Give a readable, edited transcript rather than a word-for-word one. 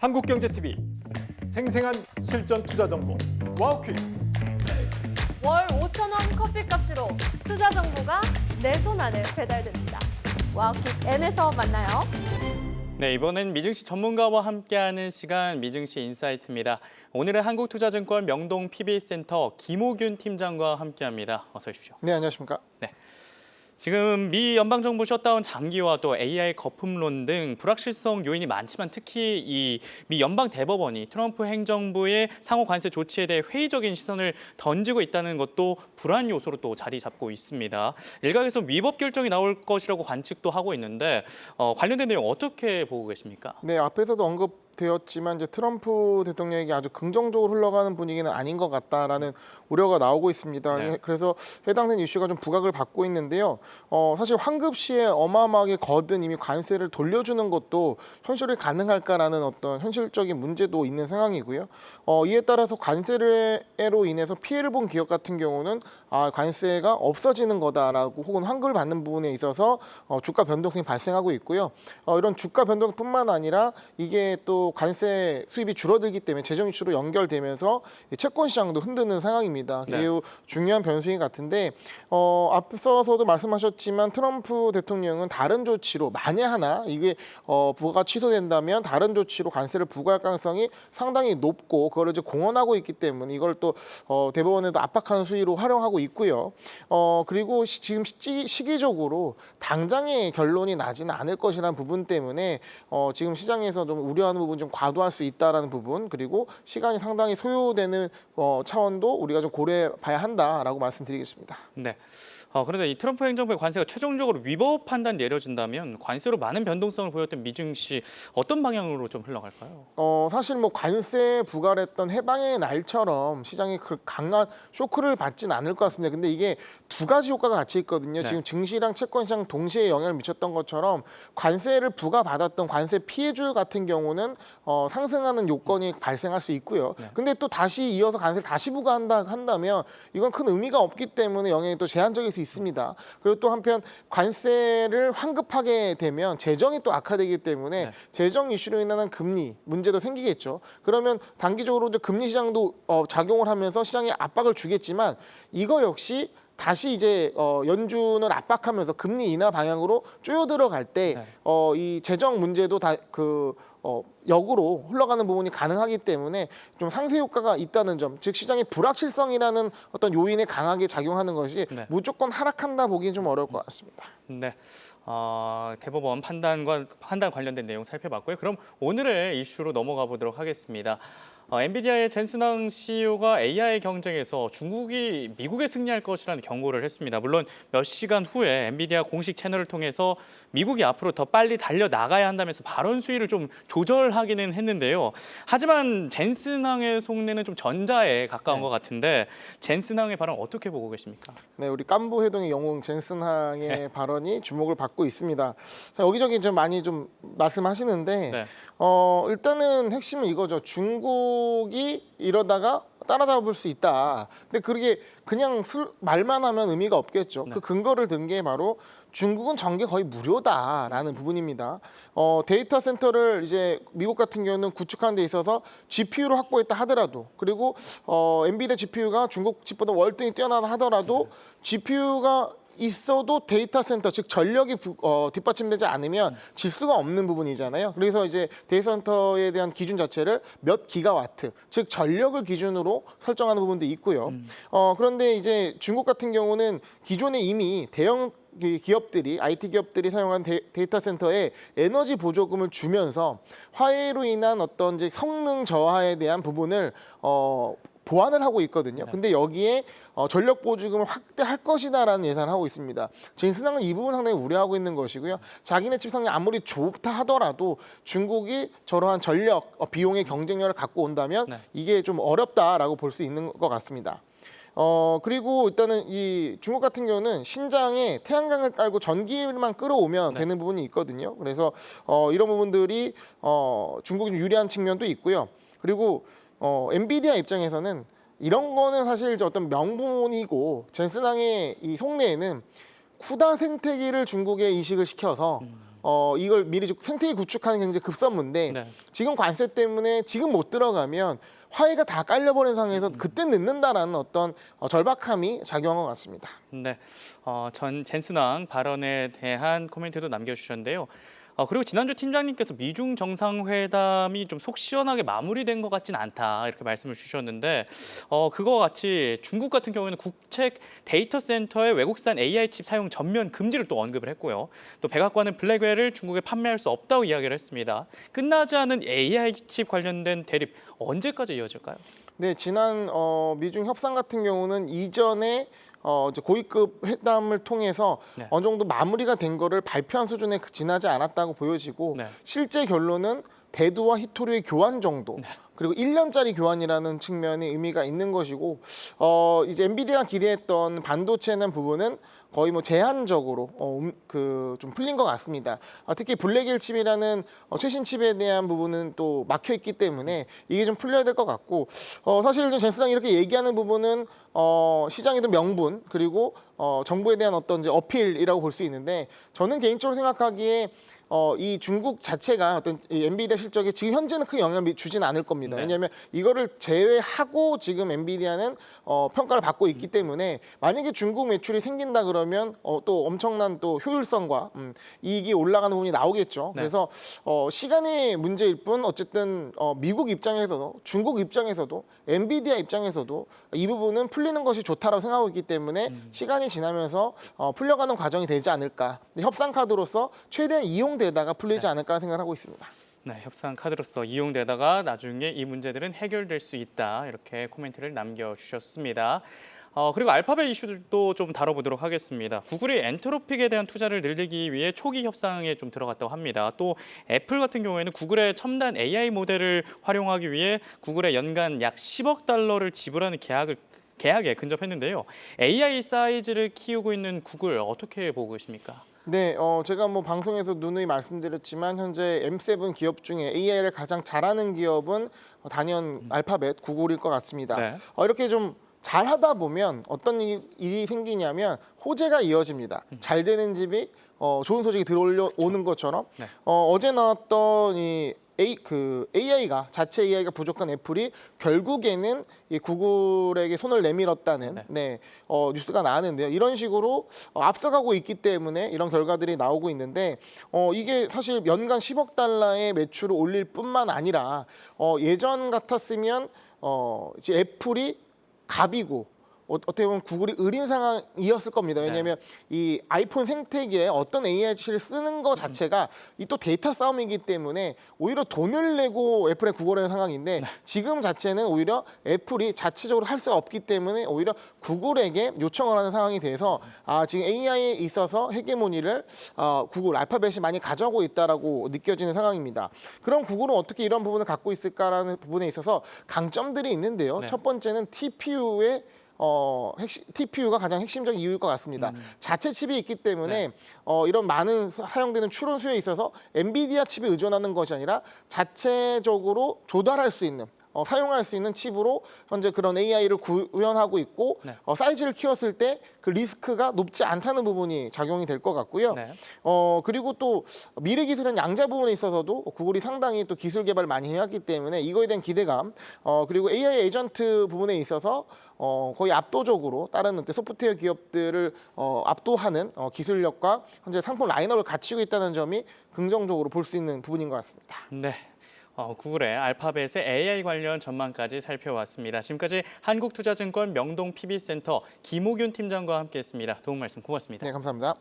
한국경제TV 생생한 실전 투자 정보 와우퀴. 월 5,000원 커피값으로 투자 정보가 내 손 안에 배달됩니다. 와우킥 N에서 만나요. 네, 이번엔 미증시 전문가와 함께하는 시간 미증시 인사이트입니다. 오늘은 한국투자증권 명동 PB센터 김호균 팀장과 함께합니다. 어서 오십시오. 네, 안녕하십니까? 네. 지금 미 연방정부 셧다운 장기화 또 AI 거품론 등 불확실성 요인이 많지만 특히 이 미 연방 대법원이 트럼프 행정부의 상호 관세 조치에 대해 회의적인 시선을 던지고 있다는 것도 불안 요소로 또 자리 잡고 있습니다. 일각에서 위법 결정이 나올 것이라고 관측도 하고 있는데 관련된 내용 어떻게 보고 계십니까? 네, 앞에서도 언급되었지만 이제 트럼프 대통령에게 아주 긍정적으로 흘러가는 분위기는 아닌 것 같다라는 우려가 나오고 있습니다. 네. 그래서 해당된 이슈가 좀 부각을 받고 있는데요. 사실 환급 시에 어마어마하게 거둔 이미 관세를 돌려주는 것도 현실이 가능할까라는 어떤 현실적인 문제도 있는 상황이고요. 이에 따라서 관세로 인해서 피해를 본 기업 같은 경우는 관세가 없어지는 거다라고 혹은 환급을 받는 부분에 있어서 주가 변동성이 발생하고 있고요. 이런 주가 변동뿐만 아니라 이게 또 관세 수입이 줄어들기 때문에 재정 이슈로 연결되면서 채권 시장도 흔드는 상황입니다. 네. 매우 중요한 변수인 것 같은데 앞서서도 말씀하셨지만 트럼프 대통령은 다른 조치로 만에 하나 이게 부과가 취소된다면 다른 조치로 관세를 부과할 가능성이 상당히 높고 그걸 이제 공언하고 있기 때문에 이걸 또 대법원에도 압박하는 수위로 활용하고 있고요. 그리고 지금 시기적으로 당장의 결론이 나지는 않을 것이라는 부분 때문에 지금 시장에서 좀 우려하는 부분 좀 과도할 수 있다라는 부분 그리고 시간이 상당히 소요되는 차원도 우리가 좀 고려해 봐야 한다라고 말씀드리겠습니다. 네. 그런데 이 트럼프 행정부의 관세가 최종적으로 위법 판단 내려진다면 관세로 많은 변동성을 보였던 미증시 어떤 방향으로 좀 흘러갈까요? 사실 뭐 관세 부과를 했던 해방의 날처럼 시장이 그 강한 쇼크를 받진 않을 것 같습니다. 근데 이게 두 가지 효과가 같이 있거든요. 네. 지금 증시랑 채권 시장 동시에 영향을 미쳤던 것처럼 관세를 부과받았던 관세 피해주 같은 경우는 상승하는 요건이 발생할 수 있고요. 네. 근데 또 다시 이어서 관세를 다시 부과한다면 이건 큰 의미가 없기 때문에 영향이 또 제한적일 수 있습니다. 그리고 또 한편 관세를 환급하게 되면 재정이 또 악화되기 때문에 네. 재정 이슈로 인한 금리 문제도 생기겠죠. 그러면 단기적으로 이제 금리 시장도 작용을 하면서 시장에 압박을 주겠지만 이거 역시 다시 이제 연준을 압박하면서 금리 인하 방향으로 쪼여 들어갈 때 이 재정 문제도 다 역으로 흘러가는 부분이 가능하기 때문에 좀 상쇄 효과가 있다는 점, 즉 시장의 불확실성이라는 어떤 요인에 강하게 작용하는 것이 네. 무조건 하락한다 보기는 좀 어려울 것 같습니다. 네. 대법원 판단 관련된 내용 살펴봤고요. 그럼 오늘의 이슈로 넘어가 보도록 하겠습니다. 엔비디아의 젠슨항 CEO가 AI 경쟁에서 중국이 미국에 승리할 것이라는 경고를 했습니다. 물론 몇 시간 후에 엔비디아 공식 채널을 통해서 미국이 앞으로 더 빨리 달려나가야 한다면서 발언 수위를 좀 조절하기는 했는데요. 하지만 젠슨항의 속내는 좀 전자에 가까운 것 같은데 젠슨항의 발언 어떻게 보고 계십니까? 네, 우리 깐부 회동의 영웅 젠슨항의 발언이 주목을 받고 있습니다. 자, 여기저기 좀 많이 좀 말씀하시는데 네. 일단은 핵심은 이거죠. 중국이 이러다가 따라잡을 수 있다. 근데 그게 그냥 말만 하면 의미가 없겠죠. 그 근거를 든 게 바로 중국은 전개 거의 무료다라는 부분입니다. 데이터 센터를 이제 미국 같은 경우는 구축하는 데 있어서 GPU를 확보했다 하더라도 그리고 엔비디아 GPU가 중국 칩보다 월등히 뛰어나다 하더라도 GPU가 있어도 데이터 센터 즉 전력이 뒷받침되지 않으면 질 수가 없는 부분이잖아요. 그래서 이제 데이터 센터에 대한 기준 자체를 몇 기가와트 즉 전력을 기준으로 설정하는 부분도 있고요. 그런데 이제 중국 같은 경우는 기존에 이미 대형 기업들이 IT 기업들이 사용한 데이터 센터에 에너지 보조금을 주면서 화해로 인한 어떤 이제 성능 저하에 대한 부분을 보완을 하고 있거든요. 근데 여기에 전력 보조금을 확대할 것이다라는 예상을 하고 있습니다. 젠슨항은 이 부분 상당히 우려하고 있는 것이고요. 자기네 칩 성능이 아무리 좋다 하더라도 중국이 저러한 전력 비용의 경쟁력을 갖고 온다면 이게 좀 어렵다라고 볼 수 있는 것 같습니다. 그리고 일단은 이 중국 같은 경우는 신장에 태양광을 깔고 전기만 끌어오면 되는 부분이 있거든요. 그래서 이런 부분들이 중국이 좀 유리한 측면도 있고요. 그리고 엔비디아 입장에서는 이런 거는 사실 어떤 명분이고 젠슨항의 이 속내에는 쿠다 생태계를 중국에 이식을 시켜서 이걸 미리 생태계 구축하는 게 굉장히 급선무인데 네. 지금 관세 때문에 지금 못 들어가면 화해가 다 깔려버린 상황에서 그때 늦는다라는 어떤 절박함이 작용한 것 같습니다. 네, 전 젠슨왕 발언에 대한 코멘트도 남겨주셨는데요. 그리고 지난주 팀장님께서 미중 정상회담이 좀 속 시원하게 마무리된 것 같진 않다 이렇게 말씀을 주셨는데 그거 같이 중국 같은 경우에는 국책 데이터 센터의 외국산 AI 칩 사용 전면 금지를 또 언급을 했고요. 또 백악관은 블랙웰을 중국에 판매할 수 없다고 이야기를 했습니다. 끝나지 않은 AI 칩 관련된 대립 언제까지 이어질까요? 네, 지난 미중 협상 같은 경우는 이전에 이제 고위급 회담을 통해서 네. 어느 정도 마무리가 된 거를 발표한 수준에 지나지 않았다고 보여지고 네. 실제 결론은 대두와 히토류의 교환 정도 그리고 1년짜리 교환이라는 측면이 의미가 있는 것이고 이제 엔비디아가 기대했던 반도체는 부분은 거의 뭐 제한적으로 좀 풀린 것 같습니다. 특히 블랙웰 칩이라는 최신 칩에 대한 부분은 또 막혀 있기 때문에 이게 좀 풀려야 될 것 같고 사실 좀 젠슨왕이 이렇게 얘기하는 부분은 시장에도 명분 그리고 정부에 대한 어떤 이제 어필이라고 볼 수 있는데 저는 개인적으로 생각하기에 이 중국 자체가 어떤 이 엔비디아 실적에 지금 현재는 큰 영향을 주지는 않을 겁니다. 네. 왜냐하면 이거를 제외하고 지금 엔비디아는 평가를 받고 있기 때문에 만약에 중국 매출이 생긴다 그러면 또 엄청난 또 효율성과 이익이 올라가는 부분이 나오겠죠. 네. 그래서 시간의 문제일 뿐 어쨌든 미국 입장에서도 중국 입장에서도 엔비디아 입장에서도 이 부분은 풀리는 것이 좋다라고 생각하고 있기 때문에 시간이 지나면서 풀려가는 과정이 되지 않을까. 협상 카드로서 최대한 이용되다가 풀리지 않을까라는 생각을 하고 있습니다. 네, 협상 카드로서 이용되다가 나중에 이 문제들은 해결될 수 있다 이렇게 코멘트를 남겨주셨습니다. 그리고 알파벳 이슈도 좀 다뤄보도록 하겠습니다. 구글이 엔트로픽에 대한 투자를 늘리기 위해 초기 협상에 좀 들어갔다고 합니다. 또 애플 같은 경우에는 구글의 첨단 AI 모델을 활용하기 위해 구글에 연간 약 10억 달러를 지불하는 계약에 근접했는데요. AI 사이즈를 키우고 있는 구글 어떻게 보고 계십니까? 네, 제가 뭐 방송에서 누누이 말씀드렸지만 현재 M7 기업 중에 AI를 가장 잘하는 기업은 단연 알파벳, 구글일 것 같습니다. 네. 이렇게 좀 잘하다 보면 어떤 일이 생기냐면 호재가 이어집니다. 잘 되는 집이 좋은 소식이 들어오는 것처럼 네. 어제 나왔던 AI가 자체 AI가 부족한 애플이 결국에는 이 구글에게 손을 내밀었다는 뉴스가 나왔는데요. 이런 식으로 앞서가고 있기 때문에 이런 결과들이 나오고 있는데 이게 사실 연간 10억 달러의 매출을 올릴 뿐만 아니라 예전 같았으면 이제 애플이 갑이고 어떻게 보면 구글이 을인 상황이었을 겁니다. 왜냐하면 이 아이폰 생태계에 어떤 AI를 쓰는 것 자체가 이 또 데이터 싸움이기 때문에 오히려 돈을 내고 애플에 구걸하는 상황인데 지금 자체는 오히려 애플이 자체적으로 할 수가 없기 때문에 오히려 구글에게 요청을 하는 상황이 돼서 지금 AI에 있어서 헤게모니를 구글 알파벳이 많이 가져가고 있다라고 느껴지는 상황입니다. 그럼 구글은 어떻게 이런 부분을 갖고 있을까라는 부분에 있어서 강점들이 있는데요. 첫 번째는 TPU가 가장 핵심적인 이유일 것 같습니다. 자체 칩이 있기 때문에 이런 많은 사용되는 추론 수요에 있어서 엔비디아 칩에 의존하는 것이 아니라 자체적으로 조달할 수 있는 사용할 수 있는 칩으로 현재 그런 AI를 구현하고 있고 사이즈를 키웠을 때 그 리스크가 높지 않다는 부분이 작용이 될 것 같고요. 그리고 또 미래 기술은 양자 부분에 있어서도 구글이 상당히 또 기술 개발을 많이 해왔기 때문에 이거에 대한 기대감 그리고 AI 에이전트 부분에 있어서 거의 압도적으로 다른 소프트웨어 기업들을 압도하는 기술력과 현재 상품 라인업을 갖추고 있다는 점이 긍정적으로 볼 수 있는 부분인 것 같습니다. 네. 구글의 알파벳의 AI 관련 전망까지 살펴봤습니다. 지금까지 한국투자증권 명동 PB센터 김호균 팀장과 함께했습니다. 도움 말씀 고맙습니다. 네, 감사합니다.